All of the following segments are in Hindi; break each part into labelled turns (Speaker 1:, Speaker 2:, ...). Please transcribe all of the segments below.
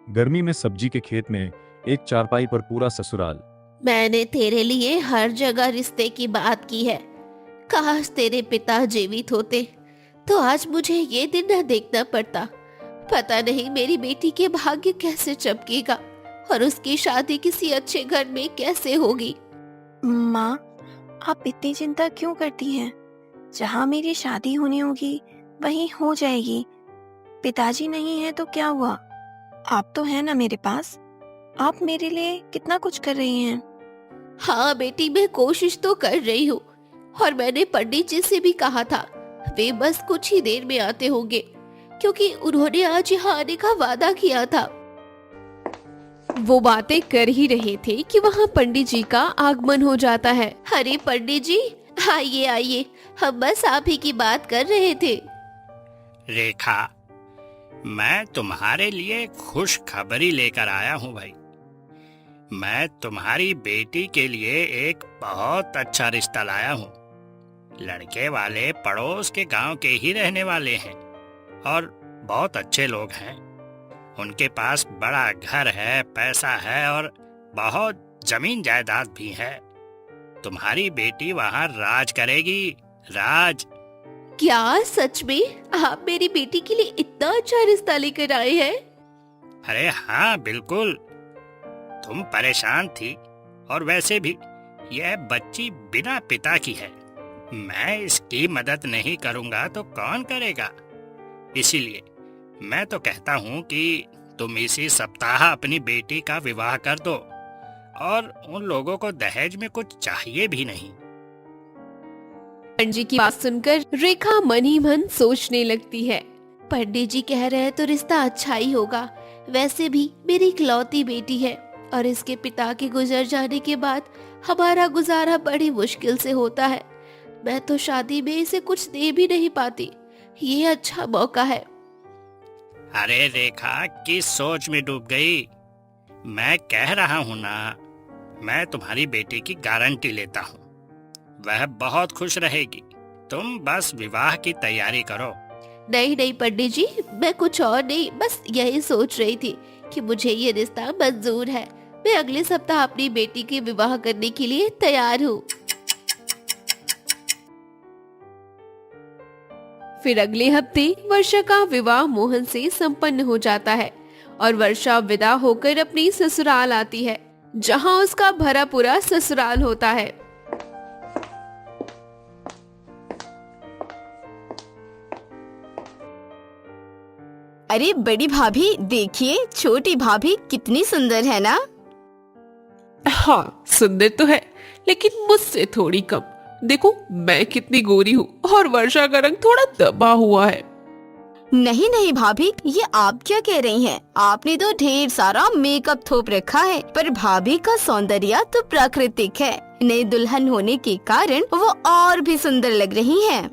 Speaker 1: गर्मी में सब्जी के खेत में एक चारपाई पर पूरा ससुराल।
Speaker 2: मैंने तेरे लिए हर जगह रिश्ते की बात की है। काश तेरे पिता जीवित होते तो आज मुझे ये दिन न देखना पड़ता। पता नहीं मेरी बेटी के भाग्य कैसे चमकेगा और उसकी शादी किसी अच्छे घर में कैसे होगी।
Speaker 3: माँ, आप इतनी चिंता क्यों करती हैं? जहाँ मेरी शादी होनी होगी वहीं हो जाएगी। पिताजी नहीं है तो क्या हुआ, आप तो हैं ना मेरे पास। आप मेरे लिए कितना कुछ कर रही हैं।
Speaker 2: हाँ बेटी, मैं कोशिश तो कर रही हूँ और मैंने पंडित जी से भी कहा था। वे बस कुछ ही देर में आते होंगे क्योंकि उन्होंने आज यहाँ आने का वादा किया था। वो बातें कर ही रहे थे कि वहाँ पंडित जी का आगमन हो जाता है। अरे पंडित जी, आइए आइए, हम बस आप ही की बात कर रहे थे।
Speaker 4: रेखा, मैं तुम्हारे लिए खुश खबरी लेकर आया हूँ भाई। मैं तुम्हारी बेटी के लिए एक बहुत अच्छा रिश्ता लाया हूँ। लड़के वाले पड़ोस के गांव के ही रहने वाले हैं और बहुत अच्छे लोग हैं। उनके पास बड़ा घर है, पैसा है और बहुत जमीन जायदाद भी है। तुम्हारी बेटी वहाँ राज करेगी, राज।
Speaker 2: क्या सच में आप मेरी बेटी के लिए इतना अच्छा रिश्ता लेकर आए हैं?
Speaker 4: अरे हाँ बिल्कुल। तुम परेशान थी और वैसे भी यह बच्ची बिना पिता की है। मैं इसकी मदद नहीं करूंगा तो कौन करेगा। इसीलिए मैं तो कहता हूँ कि तुम इसी सप्ताह अपनी बेटी का विवाह कर दो और उन लोगों को दहेज में कुछ चाहिए भी नहीं।
Speaker 2: पंडित जी की बात सुनकर रेखा मन ही मन सोचने लगती है। पंडित जी कह रहे हैं तो रिश्ता अच्छा ही होगा। वैसे भी मेरी इकलौती बेटी है और इसके पिता के गुजर जाने के बाद हमारा गुजारा बड़ी मुश्किल से होता है। मैं तो शादी में इसे कुछ दे भी नहीं पाती। ये अच्छा मौका है।
Speaker 4: अरे रेखा, किस सोच में डूब गई? मैं कह रहा हूँ ना, मैं तुम्हारी बेटी की गारंटी लेता हूँ। वह बहुत खुश रहेगी। तुम बस विवाह की तैयारी करो।
Speaker 2: नहीं नहीं पंडित जी, मैं कुछ और नहीं, बस यही सोच रही थी कि मुझे ये रिश्ता मंजूर है। मैं अगले सप्ताह अपनी बेटी के विवाह करने के लिए तैयार हूँ। फिर अगले हफ्ते वर्षा का विवाह मोहन से संपन्न हो जाता है और वर्षा विदा होकर अपनी ससुराल आती है, जहाँ उसका भरा पूरा ससुराल होता है।
Speaker 3: अरे बड़ी भाभी, देखिए छोटी भाभी कितनी सुंदर है ना।
Speaker 5: हाँ, सुंदर तो है लेकिन मुझसे थोड़ी कम। देखो मैं कितनी गोरी हूँ और वर्षा का रंग थोड़ा दबा हुआ है।
Speaker 3: नहीं नहीं भाभी, ये आप क्या कह रही हैं? आपने तो ढेर सारा मेकअप थोप रखा है, पर भाभी का सौंदर्य तो प्राकृतिक है। नई दुल्हन होने के कारण वो और भी सुंदर लग रही हैं।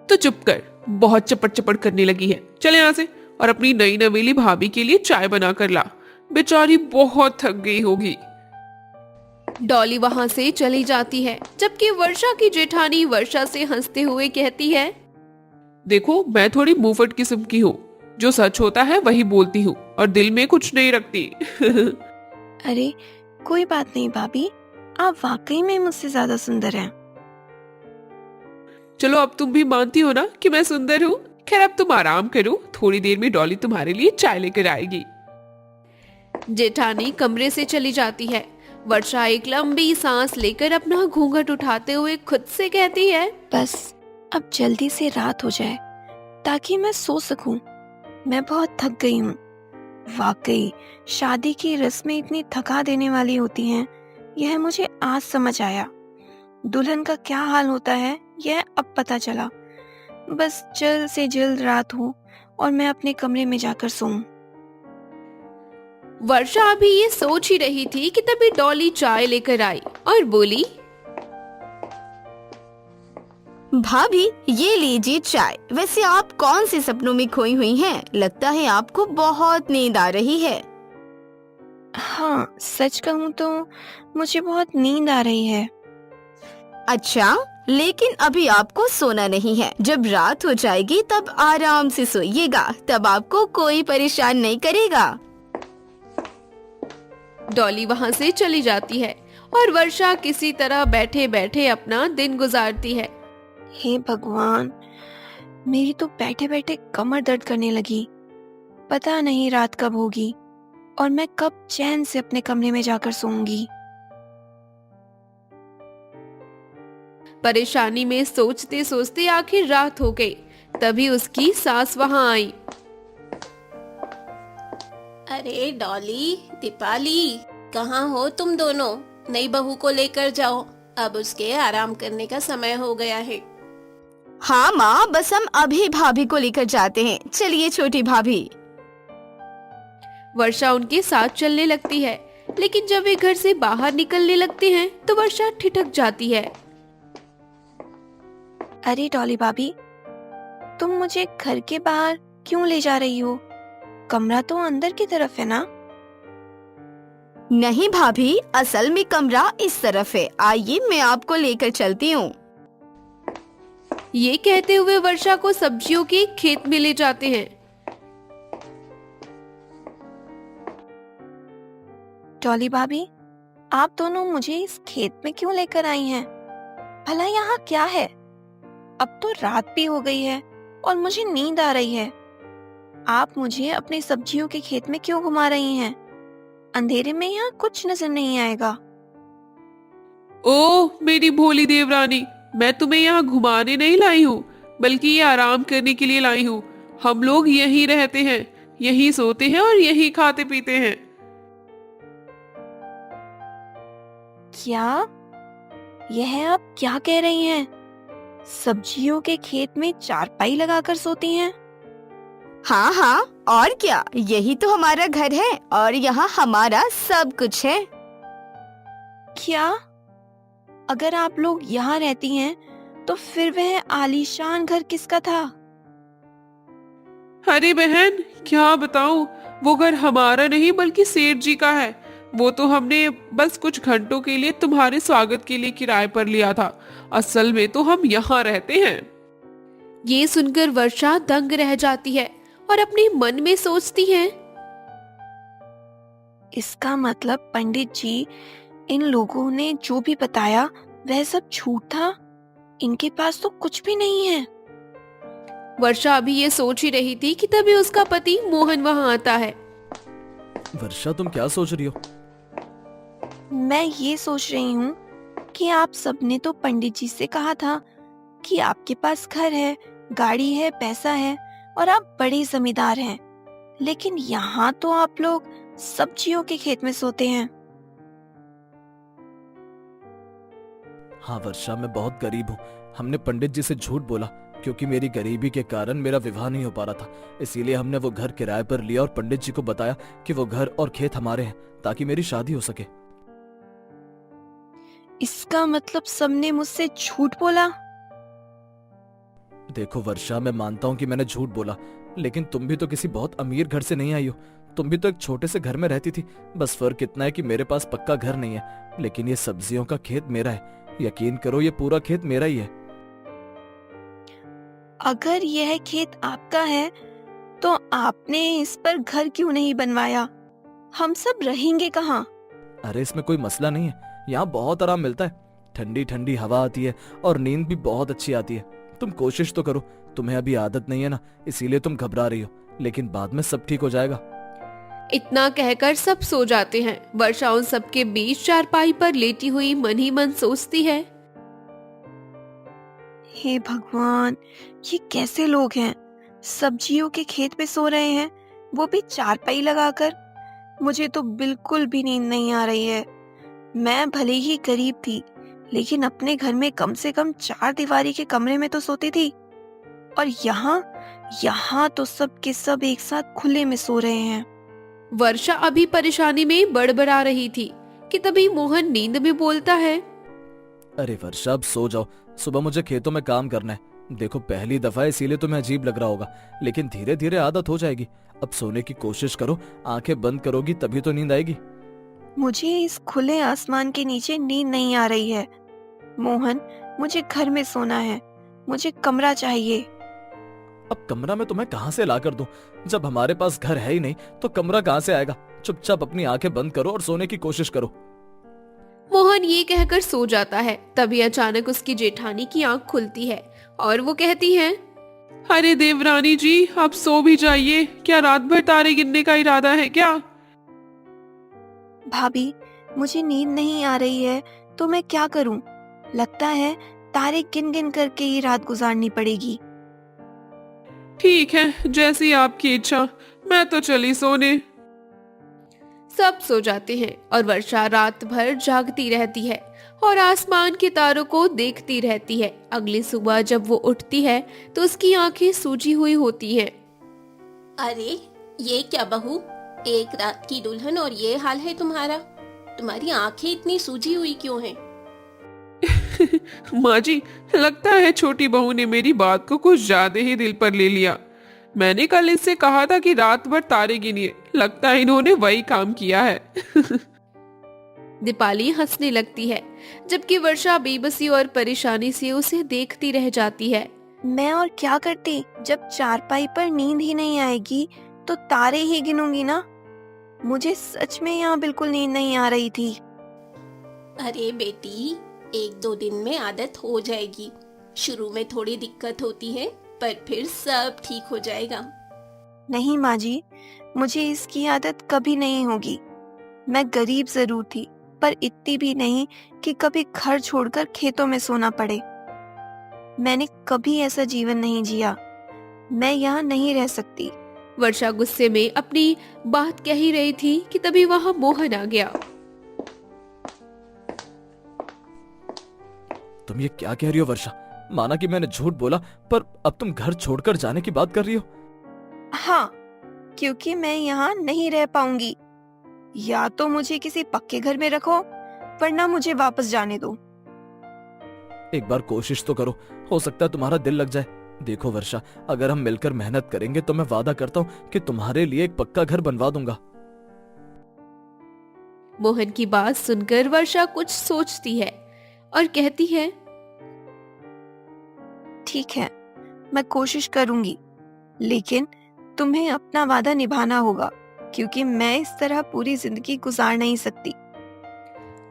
Speaker 5: तो चुप कर, बहुत चपड़ चपड़ करने लगी है। चले यहाँ से और अपनी नई नवेली भाभी के लिए चाय बना कर ला। बेचारी बहुत थक गई होगी।
Speaker 2: डॉली वहाँ से चली जाती है, जबकि वर्षा की जेठानी वर्षा से हंसते हुए कहती है,
Speaker 5: देखो मैं थोड़ी मुंहफट किस्म की हूँ, जो सच होता है वही बोलती हूँ और दिल में कुछ नहीं रखती।
Speaker 3: अरे कोई बात नहीं भाभी, आप वाकई में मुझसे ज्यादा सुंदर हैं।
Speaker 5: चलो अब तुम भी मानती हो ना कि मैं सुंदर हूँ। खैर अब तुम आराम करो, थोड़ी देर में डॉली तुम्हारे लिए चाय लेकर आएगी।
Speaker 2: जेठानी कमरे से चली जाती है। वर्षा एक लंबी सांस लेकर अपना घूंघट उठाते हुए खुद से कहती है,
Speaker 3: बस अब जल्दी से रात हो जाए ताकि मैं सो सकूं। मैं बहुत थक गई हूँ। वाकई शादी की रस्में इतनी थका देने वाली होती हैं, यह मुझे आज समझ आया। दुल्हन का क्या हाल होता है यह अब पता चला। बस जल्द से जल्द रात हो और मैं अपने कमरे में जाकर सोऊं।
Speaker 2: वर्षा अभी ये सोच ही रही थी कि तभी डॉली चाय लेकर आई और बोली,
Speaker 3: भाभी ये लीजिए चाय। वैसे आप कौन से सपनों में खोई हुई हैं? लगता है आपको बहुत नींद आ रही है। हाँ, सच कहूँ तो मुझे बहुत नींद आ रही है। अच्छा, लेकिन अभी आपको सोना नहीं है। जब रात हो जाएगी तब आराम से सोइएगा, तब आपको कोई परेशान नहीं करेगा।
Speaker 2: डॉली वहां से चली जाती है और वर्षा किसी तरह बैठे बैठे अपना दिन गुजारती है।
Speaker 3: हे भगवान, मेरी तो बैठे बैठे कमर दर्द करने लगी। पता नहीं रात कब होगी और मैं कब चैन से अपने कमरे में जाकर सोऊंगी।
Speaker 2: परेशानी में सोचते सोचते आखिर रात हो गई। तभी उसकी सास वहां आई।
Speaker 6: अरे डॉली, दीपाली, कहाँ हो तुम दोनों? नई बहू को लेकर जाओ, अब उसके आराम करने का समय हो गया है।
Speaker 7: हाँ माँ, बस हम अभी भाभी को लेकर जाते हैं। चलिए छोटी भाभी।
Speaker 2: वर्षा उनके साथ चलने लगती है, लेकिन जब वे घर से बाहर निकलने लगते हैं तो वर्षा ठिठक जाती है।
Speaker 3: अरे डॉली भाभी, तुम मुझे घर के बाहर क्यों ले जा रही हो? कमरा तो अंदर की तरफ है ना?
Speaker 7: नहीं भाभी, असल में कमरा इस तरफ है। आइए मैं आपको लेकर चलती हूँ।
Speaker 2: ये कहते हुए वर्षा को सब्जियों के खेत में ले जाते हैं।
Speaker 3: डॉली भाभी, आप दोनों मुझे इस खेत में क्यों लेकर आई हैं? भला यहाँ क्या है? अब तो रात भी हो गई है और मुझे नींद आ रही है। आप मुझे अपने सब्जियों के खेत में क्यों घुमा रही हैं? अंधेरे में यहाँ कुछ नजर नहीं आएगा।
Speaker 5: ओह मेरी भोली देवरानी, मैं तुम्हें यहाँ घुमाने नहीं लाई हूँ, बल्कि ये आराम करने के लिए लाई हूँ। हम लोग यहीं रहते हैं, यहीं सोते हैं और यहीं खाते पीते हैं।
Speaker 3: क्या? यह आप क्या कह रही हैं? सब्जियों के खेत में चारपाई लगाकर सोती हैं?
Speaker 7: हाँ हाँ, और क्या, यही तो हमारा घर है और यहाँ हमारा सब कुछ है।
Speaker 3: क्या? अगर आप लोग यहाँ रहती हैं, तो फिर वह आलीशान घर किसका था?
Speaker 5: अरे बहन, क्या बताऊं, वो घर हमारा नहीं बल्कि सेठ जी का है। वो तो हमने बस कुछ घंटों के लिए तुम्हारे स्वागत के लिए किराए पर लिया था। असल में तो हम यहाँ रहते हैं।
Speaker 2: ये सुनकर वर्षा दंग रह जाती है और अपने मन में सोचती है,
Speaker 3: इसका मतलब पंडित जी, इन लोगों ने जो भी बताया वह सब झूठ था। इनके पास तो कुछ भी नहीं है।
Speaker 2: वर्षा अभी ये सोच ही रही थी कि तभी उसका पति मोहन वहां आता है।
Speaker 1: वर्षा, तुम क्या सोच रही हो?
Speaker 3: मैं ये सोच रही हूँ कि आप सबने तो पंडित जी से कहा था कि आपके पास घर है, गाड़ी है, पैसा है और आप बड़े जमींदार हैं, लेकिन यहाँ तो आप लोग सब्जियों के खेत में सोते हैं।
Speaker 1: हाँ वर्षा, मैं बहुत गरीब हूँ। हमने पंडित जी से झूठ बोला क्योंकि मेरी गरीबी के कारण मेरा विवाह नहीं हो पा रहा था। इसीलिए हमने वो घर किराए पर लिया और पंडित जी को बताया कि वो घर और खेत हमारे हैं ताकि मेरी शादी हो सके।
Speaker 3: इसका मतलब सबने मुझसे झूठ बोला?
Speaker 1: देखो वर्षा, मैं मानता हूँ कि मैंने झूठ बोला, लेकिन तुम भी तो किसी बहुत अमीर घर से नहीं आई हो। तुम भी तो एक छोटे से घर में रहती थी। बस फर्क इतना है कि मेरे पास पक्का घर नहीं है, लेकिन ये सब्जियों का खेत मेरा है। यकीन करो, ये पूरा खेत मेरा ही है।
Speaker 3: अगर यह खेत आपका है तो आपने इस पर घर क्यों नहीं बनवाया? हम सब रहेंगे कहाँ?
Speaker 1: अरे इसमें कोई मसला नहीं है, यहाँ बहुत आराम मिलता है। ठंडी ठंडी हवा आती है और नींद भी बहुत अच्छी आती है। तुम कोशिश तो करो। तुम्हें अभी आदत नहीं है ना, इसीलिए तुम घबरा रही हो, लेकिन बाद में सब ठीक हो जाएगा।
Speaker 2: इतना कहकर सब सो जाते हैं। वर्षा उन सबके बीच चारपाई पर लेटी हुई मन ही मन सोचती है,
Speaker 3: हे भगवान, ये कैसे लोग हैं? सब्जियों के खेत पे सो रहे हैं, वो भी चारपाई लगाकर। मुझे तो बिल्कुल भी नींद नहीं आ रही है। मैं भले ही गरीब थी, लेकिन अपने घर में कम से कम 4 दीवारी के कमरे में तो सोती थी, और यहाँ तो सब के सब एक साथ खुले में सो रहे हैं।
Speaker 2: वर्षा अभी परेशानी में बड़बड़ा रही थी कि तभी मोहन नींद में बोलता है,
Speaker 1: अरे वर्षा, अब सो जाओ। सुबह मुझे खेतों में काम करना है। देखो पहली दफा है इसीलिए तुम्हें अजीब लग रहा होगा, लेकिन धीरे धीरे आदत हो जाएगी। अब सोने की कोशिश करो, आंखें बंद करोगी तभी तो नींद आएगी।
Speaker 3: मुझे इस खुले आसमान के नीचे नींद नहीं आ रही है। मोहन, मुझे घर में सोना है, मुझे कमरा चाहिए।
Speaker 1: अब कमरा मैं तुम्हें कहाँ से ला कर दूं? जब हमारे पास घर है ही नहीं तो कमरा कहाँ से आएगा? चुपचाप अपनी आंखें बंद करो और सोने की कोशिश करो।
Speaker 2: मोहन ये कहकर सो जाता है। तभी अचानक उसकी जेठानी की आंख खुलती है और वो कहती है,
Speaker 5: अरे देवरानी जी, आप सो भी जाइए। क्या रात भर तारे गिनने का इरादा है क्या?
Speaker 3: भाभी, मुझे नींद नहीं आ रही है तो मैं क्या करूं? लगता है तारे गिन गिन करके ही रात गुजारनी पड़ेगी।
Speaker 5: ठीक है, जैसी आपकी इच्छा, मैं तो चली सोने।
Speaker 2: सब सो जाते हैं और वर्षा रात भर जागती रहती है और आसमान के तारों को देखती रहती है। अगली सुबह जब वो उठती है तो उसकी आंखें सूजी हुई होती हैं।
Speaker 6: अरे ये क्या बहू, एक रात की दुल्हन और ये हाल है तुम्हारा? तुम्हारी आंखें इतनी सूजी हुई क्यों हैं?
Speaker 5: माँ जी, लगता है छोटी बहू ने मेरी बात को कुछ ज्यादा ही दिल पर ले लिया। मैंने कल इससे कहा था कि रात भर तारे गिनिए, लगता है इन्होंने वही काम किया है।
Speaker 2: दीपाली हंसने लगती है, जबकि वर्षा बेबसी और परेशानी से उसे देखती रह जाती है।
Speaker 3: मैं और क्या करती? जब चारपाई पर नींद ही नहीं आएगी तो तारे ही गिनूंगी ना। मुझे सच में यहाँ बिल्कुल नींद नहीं आ रही थी।
Speaker 6: अरे बेटी, 1-2 दिन में आदत हो जाएगी। शुरू में थोड़ी दिक्कत होती है, पर फिर सब ठीक हो जाएगा।
Speaker 3: नहीं माँ जी, मुझे इसकी आदत कभी नहीं होगी। मैं गरीब जरूर थी, पर इतनी भी नहीं कि कभी घर छोड़कर खेतों में सोना पड़े। मैंने कभी ऐसा जीवन नहीं जिया। मैं यहाँ नहीं रह सकती।
Speaker 2: वर्षा गुस्से में अपनी बात कह ही रही थी कि तभी वहां मोहन आ गया।
Speaker 1: तुम ये क्या कह रही हो वर्षा? माना कि मैंने झूठ बोला, पर अब तुम घर छोड़कर जाने की बात कर रही हो।
Speaker 3: हाँ, क्योंकि मैं यहाँ नहीं रह पाऊंगी। या तो मुझे किसी पक्के घर में रखो, वरना मुझे वापस जाने दो।
Speaker 1: एक बार कोशिश तो करो, हो सकता है तुम्हारा दिल लग जाए। देखो वर्षा, अगर हम मिलकर मेहनत करेंगे तो मैं वादा करता हूँ कि तुम्हारे लिए एक पक्का घर बनवा दूंगा।
Speaker 2: मोहन की बात सुनकर वर्षा कुछ सोचती है और कहती है,
Speaker 3: ठीक है, मैं कोशिश करूंगी, लेकिन तुम्हें अपना वादा निभाना होगा, क्योंकि मैं इस तरह पूरी जिंदगी गुजार नहीं सकती।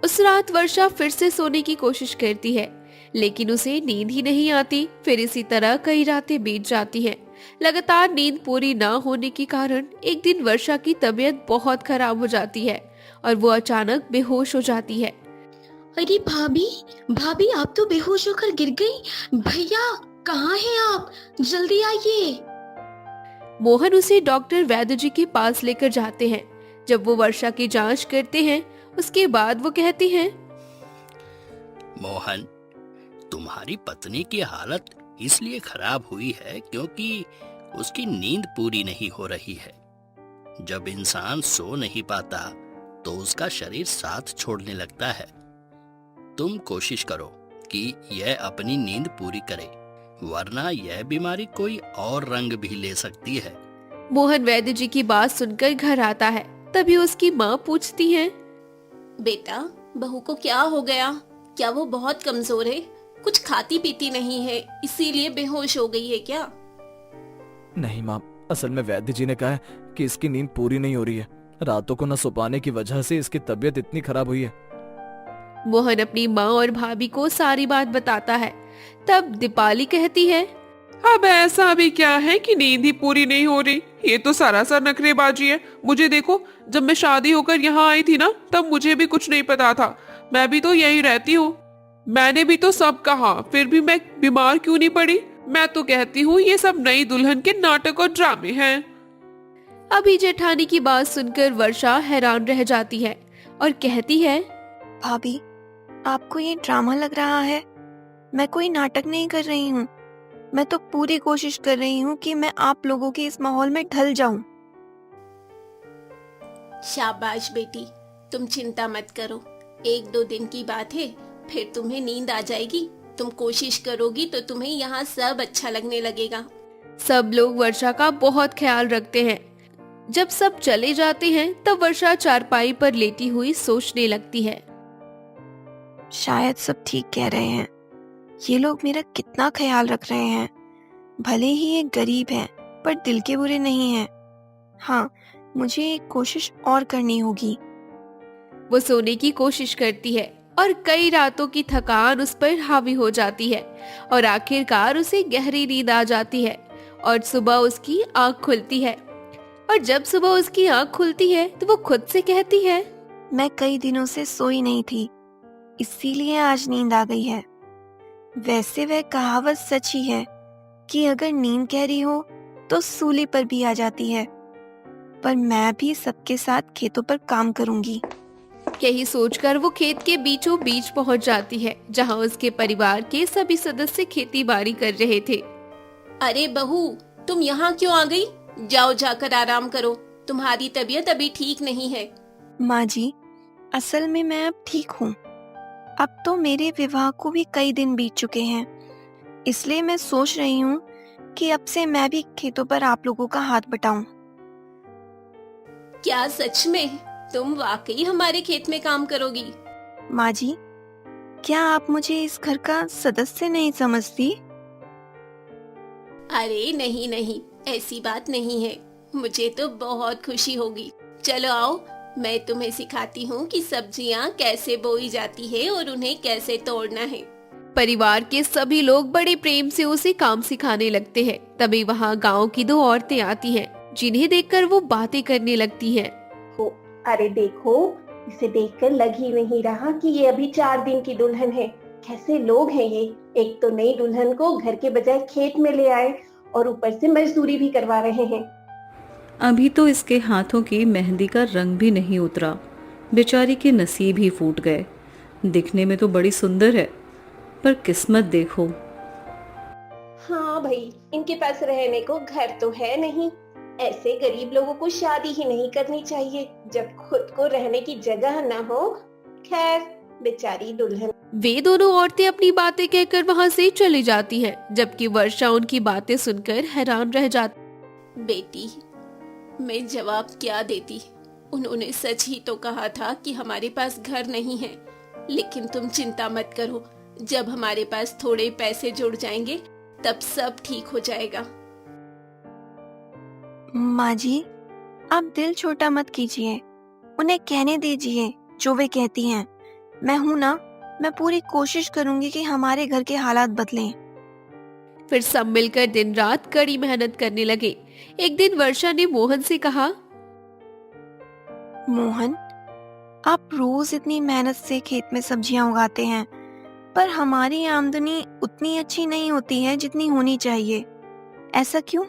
Speaker 2: उस रात वर्षा फिर से सोने की कोशिश करती है, लेकिन उसे नींद ही नहीं आती। फिर इसी तरह कई रातें बीत जाती हैं। लगातार नींद पूरी ना होने के कारण एक दिन वर्षा की तबीयत बहुत खराब हो जाती है और वो अचानक बेहोश हो जाती है।
Speaker 8: अरे भाभी, भाभी आप तो बेहोश होकर गिर गई। भैया कहाँ हैं आप? जल्दी आइए।
Speaker 2: मोहन उसे डॉक्टर वैद्य जी के पास लेकर जाते हैं। जब वो वर्षा की जांच करते हैं, उसके बाद वो कहते हैं,
Speaker 4: मोहन, तुम्हारी पत्नी की हालत इसलिए खराब हुई है क्योंकि उसकी नींद पूरी नहीं हो रही है। जब इंसान सो नहीं पाता तो उसका शरीर साथ छोड़ने लगता है। तुम कोशिश करो कि यह अपनी नींद पूरी करे, वरना यह बीमारी कोई और रंग भी ले सकती है।
Speaker 2: मोहन वैद्य जी की बात सुनकर घर आता है। तभी उसकी माँ पूछती है,
Speaker 6: बेटा, बहू को क्या हो गया? क्या वो बहुत कमजोर है? कुछ खाती पीती नहीं है, इसीलिए बेहोश हो गई है क्या?
Speaker 1: नहीं माँ, असल में वैद्य जी ने कहा है कि इसकी नींद पूरी नहीं हो रही है। रातों को न सो पाने की वजह से इसकी तबीयत इतनी खराब हुई है।
Speaker 2: मोहन अपनी माँ और भाभी को सारी बात बताता है। तब दीपाली कहती है,
Speaker 5: अब ऐसा भी क्या है कि नींद ही पूरी नहीं हो रही? ये तो सरासर नखरेबाजी है। मुझे देखो, जब मैं शादी होकर यहाँ आई थी ना, तब मुझे भी कुछ नहीं पता था। मैं भी तो यही रहती हूँ। मैंने भी तो सब कहा, फिर भी मैं बीमार क्यों नहीं पड़ी? मैं तो कहती हूँ ये सब नई दुल्हन के नाटक और ड्रामे हैं।
Speaker 2: अभी जेठानी की बात सुनकर वर्षा हैरान रह जाती है और कहती है,
Speaker 3: भाभी, आपको ये ड्रामा लग रहा है? मैं कोई नाटक नहीं कर रही हूँ। मैं तो पूरी कोशिश कर रही हूँ कि मैं आप लोगों के इस माहौल में ढल जाऊं।
Speaker 6: शाबाश बेटी, तुम चिंता मत करो। 1-2 दिन की बात है, फिर तुम्हें नींद आ जाएगी। तुम कोशिश करोगी तो तुम्हें यहाँ सब अच्छा लगने लगेगा।
Speaker 2: सब लोग वर्षा का बहुत ख्याल रखते हैं। जब सब चले जाते हैं तब वर्षा चारपाई पर लेटी हुई सोचने लगती है।
Speaker 3: शायद सब ठीक कह रहे हैं। ये लोग मेरा कितना ख्याल रख रहे हैं। भले ही ये गरीब हैं, पर दिल के बुरे नहीं हैं। हाँ, मुझे एक कोशिश और करनी होगी।
Speaker 2: वो सोने की कोशिश करती है और कई रातों की थकान उस पर हावी हो जाती है और आखिरकार उसे गहरी नींद आ जाती है और सुबह उसकी आंख खुलती है। और जब सुबह उसकी आंख खुलती है तो वो खुद से कहती है,
Speaker 3: मैं कई दिनों से सोई नहीं थी, इसीलिए आज नींद आ गई है। वैसे वह कहावत सच ही है कि अगर नींद गहरी हो तो सूली पर भी आ जाती है। पर मैं भी सबके साथ खेतों पर काम करूंगी।
Speaker 2: यही सोचकर वो खेत के बीचों बीच पहुंच जाती है जहां उसके परिवार के सभी सदस्य खेती बाड़ी कर रहे थे।
Speaker 6: अरे बहू, तुम यहाँ क्यों आ गई? जाओ जाकर आराम करो, तुम्हारी तबीयत अभी ठीक नहीं है।
Speaker 3: माँ जी, असल में मैं अब ठीक हूँ। अब तो मेरे विवाह को भी कई दिन बीत चुके हैं, इसलिए मैं सोच रही हूँ कि अब से मैं भी खेतों पर आप लोगों का हाथ बटाऊं।
Speaker 6: क्या सच में तुम वाकई हमारे खेत में काम करोगी?
Speaker 3: माँ जी, क्या आप मुझे इस घर का सदस्य नहीं समझती?
Speaker 6: अरे नहीं नहीं, ऐसी बात नहीं है। मुझे तो बहुत खुशी होगी। चलो आओ, मैं तुम्हें सिखाती हूँ कि सब्जियाँ कैसे बोई जाती है और उन्हें कैसे तोड़ना है।
Speaker 2: परिवार के सभी लोग बड़े प्रेम से उसे काम सिखाने लगते हैं। तभी वहाँ गांव की दो औरतें आती हैं, जिन्हें देखकर वो बातें करने लगती हैं।
Speaker 9: अरे देखो, इसे देखकर लग ही नहीं रहा कि ये अभी 4 दिन की दुल्हन है। कैसे लोग हैं ये? एक तो नई दुल्हन को घर के बजाय खेत में ले आए और ऊपर से मजदूरी भी करवा रहे हैं।
Speaker 10: अभी तो इसके हाथों की मेहंदी का रंग भी नहीं उतरा, बेचारी के नसीब ही फूट गए। दिखने में तो बड़ी सुंदर है, पर किस्मत देखो।
Speaker 9: हाँ भाई, इनके पास रहने को घर तो है नहीं। ऐसे गरीब लोगों को शादी ही नहीं करनी चाहिए जब खुद को रहने की जगह न हो। खैर, बेचारी दुल्हन।
Speaker 2: वे दोनों औरतें अपनी बातें कहकर वहाँ से चली जाती हैं, जबकि वर्षा उनकी बातें सुनकर हैरान रह जाती।
Speaker 6: बेटी, मैं जवाब क्या देती? उन्होंने सच ही तो कहा था कि हमारे पास घर नहीं है। लेकिन तुम चिंता मत करो, जब हमारे पास थोड़े पैसे जुड़ जाएंगे तब सब ठीक हो जाएगा।
Speaker 3: माँ जी, आप दिल छोटा मत कीजिए, उन्हें कहने दीजिए जो वे कहती हैं। मैं हूं ना, मैं पूरी कोशिश करूंगी कि हमारे घर के हालात बदलें।
Speaker 2: फिर सब मिलकर दिन रात कड़ी मेहनत करने लगे। एक दिन वर्षा ने मोहन से कहा,
Speaker 3: मोहन, आप रोज इतनी मेहनत से खेत में सब्जियां उगाते हैं, पर हमारी आमदनी उतनी अच्छी नहीं होती है जितनी होनी चाहिए। ऐसा क्यों?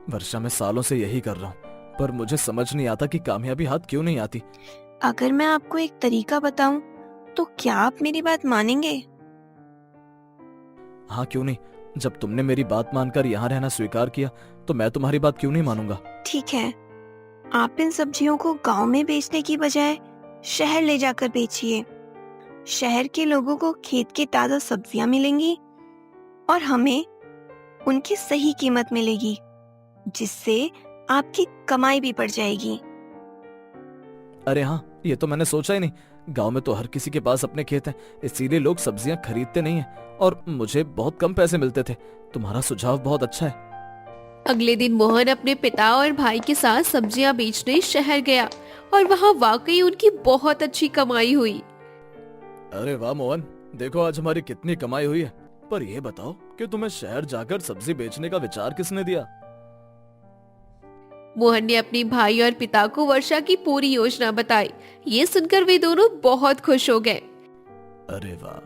Speaker 1: वर्षा, मैं सालों से यही कर रहा हूँ, पर मुझे समझ नहीं आता कि कामयाबी हाथ क्यों नहीं आती।
Speaker 3: अगर मैं आपको एक तरीका बताऊं तो क्या आप मेरी बात मानेंगे?
Speaker 1: हाँ, क्यों नहीं। जब तुमने मेरी बात मानकर यहाँ रहना स्वीकार किया तो मैं तुम्हारी बात क्यों नहीं मानूंगा।
Speaker 3: ठीक है, आप इन सब्जियों को गांव में बेचने की बजाय शहर ले जाकर बेचिए। शहर के लोगों को खेत की ताजा सब्जियां मिलेंगी और हमें उनकी सही कीमत मिलेगी, जिससे आपकी कमाई भी बढ़ जाएगी।
Speaker 1: अरे हाँ, ये तो मैंने सोचा ही नहीं। गांव में तो हर किसी के पास अपने खेत हैं, इसीलिए लोग सब्जियां खरीदते नहीं हैं और मुझे बहुत कम पैसे मिलते थे। तुम्हारा सुझाव बहुत अच्छा है।
Speaker 2: अगले दिन मोहन अपने पिता और भाई के साथ सब्जियां बेचने शहर गया और वहाँ वाकई उनकी बहुत अच्छी कमाई हुई।
Speaker 1: अरे वाह मोहन, देखो आज हमारी कितनी कमाई हुई है। पर ये बताओ कि तुम्हें शहर जाकर सब्जी बेचने का विचार किसने दिया?
Speaker 2: मोहन ने अपने भाई और पिता को वर्षा की पूरी योजना बताई। ये सुनकर वे दोनों बहुत खुश हो गए।
Speaker 1: अरे वाह,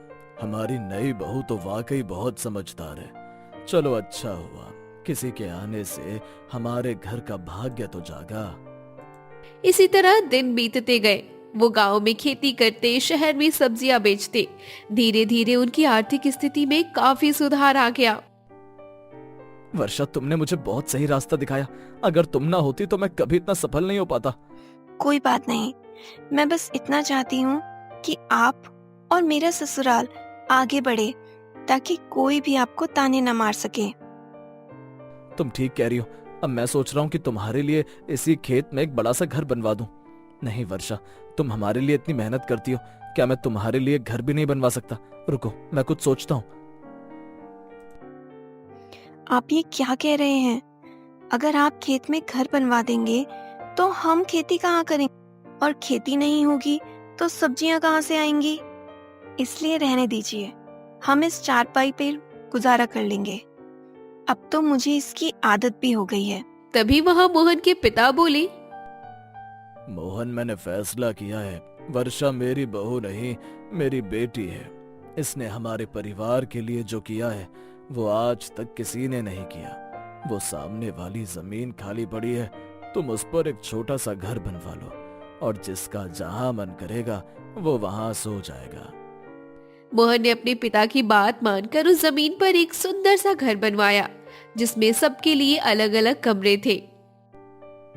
Speaker 1: हमारी नई बहू तो वाकई बहुत समझदार है। चलो अच्छा हुआ, किसी के आने से हमारे घर का भाग्य तो जागा।
Speaker 2: इसी तरह दिन बीतते गए। वो गांव में खेती करते, शहर में सब्जियां बेचते। धीरे धीरे उनकी आर्थिक स्थिति में काफी सुधार आ गया।
Speaker 1: वर्षा, तुमने मुझे बहुत सही रास्ता दिखाया। अगर तुम ना होती तो मैं कभी इतना सफल नहीं हो पाता।
Speaker 3: कोई बात नहीं, मैं बस इतना चाहती हूँ कि आप और मेरा ससुराल आगे बढ़े, ताकि कोई भी आपको ताने न मार सके।
Speaker 1: तुम ठीक कह रही हो। अब मैं सोच रहा हूँ कि तुम्हारे लिए इसी खेत में एक बड़ा सा घर बनवा दूं। नहीं वर्षा, तुम हमारे लिए इतनी मेहनत करती हो, क्या मैं तुम्हारे लिए घर भी नहीं बनवा सकता? रुको, मैं कुछ सोचता हूँ।
Speaker 3: आप ये क्या कह रहे हैं? अगर आप खेत में घर बनवा देंगे तो हम खेती कहाँ करेंगे, और खेती नहीं होगी तो सब्जियां कहाँ से आएंगी। इसलिए रहने दीजिए, हम इस चारपाई पे गुजारा कर लेंगे। अब तो मुझे इसकी आदत भी हो गई है।
Speaker 2: तभी वहाँ मोहन के पिता बोले,
Speaker 1: मोहन, मैंने फैसला किया है, वर्षा मेरी बहू नहीं, मेरी बेटी है। इसने हमारे परिवार के लिए जो किया है वो आज तक किसी ने नहीं किया। वो सामने वाली जमीन खाली पड़ी है, तुम उस पर एक छोटा सा घर बनवा लो और जिसका जहां मन करेगा वो वहां सो जाएगा।
Speaker 2: मोहन ने अपने पिता की बात मानकर उस जमीन पर एक सुंदर सा घर बनवाया जिसमें सबके लिए अलग अलग कमरे थे।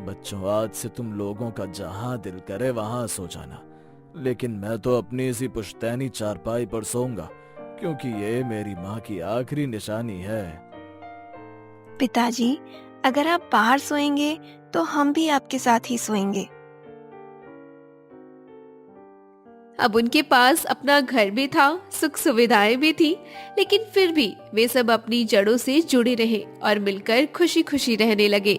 Speaker 1: बच्चों, आज से तुम लोगों का जहां दिल करे वहां सो जाना, लेकिन मैं तो अपनी इसी पुश्तैनी चारपाई पर सोऊंगा, क्योंकि ये मेरी माँ की आखिरी निशानी है।
Speaker 3: पिताजी, अगर आप बाहर सोएंगे तो हम भी आपके साथ ही सोएंगे।
Speaker 2: अब उनके पास अपना घर भी था, सुख सुविधाएं भी थी, लेकिन फिर भी वे सब अपनी जड़ों से जुड़े रहे और मिलकर खुशी खुशी रहने लगे।